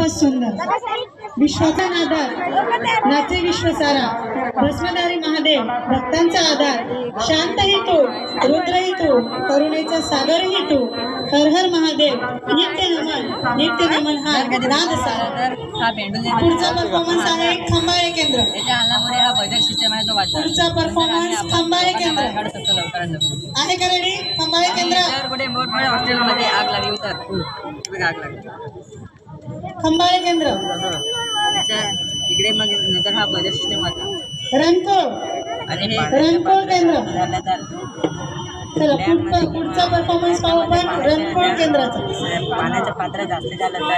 खूपच सुंदर. विश्वाचा नादार नाचे विश्वसारा, भस्मधारी महादेव भक्तांचा आधार, शांतही तो रुद्रही तो करुणेचा सागरही तो, हर हर महादेव नित्य नमन हा नाद सारा. पुढचा परफॉर्मन्स आहे खंबाळे केंद्र. हा बजेट सिस्टम आहे तो वाटतो. पुढचा परफॉर्मन्स खंबाळे केंद्र आहे का रेडी? खंबाळे केंद्र कुठे मोठमोठ्या हॉस्टेलमध्ये आग लागली तर आग लागली. खंबाळे केंद्र इकडे मग नंतर हा बजेट सिस्टम होता. रणकोळ आणि रणकोळ केंद्र. चला पुढचा परफॉर्मन्स पाहू आपण रणकोळ केंद्राचा. पाण्याचं पात्र जास्त झालं तर